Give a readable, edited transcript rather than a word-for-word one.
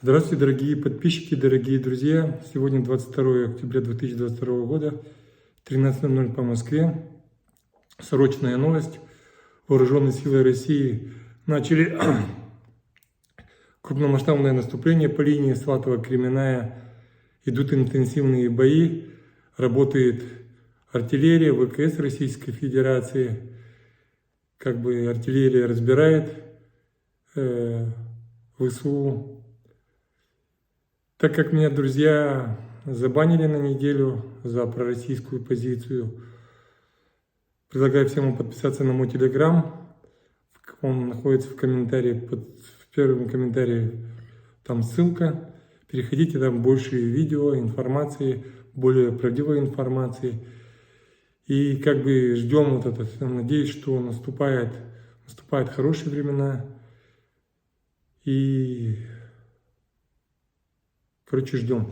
Здравствуйте, дорогие подписчики, дорогие друзья. Сегодня 22 октября 2022 года, 13:00 по Москве. Срочная новость. Вооруженные силы России начали крупномасштабное наступление по линии Сватово-Кременная. Идут интенсивные бои. Работает артиллерия, ВКС Российской Федерации. Артиллерия разбирает ВСУ. Так как меня друзья забанили на неделю за пророссийскую позицию, предлагаю всем подписаться на мой телеграм. Он находится в комментарии, в первом комментарии там ссылка. Переходите, там больше видео, информации, более правдивой информации. И ждем надеюсь, что наступают хорошие времена. И ждем.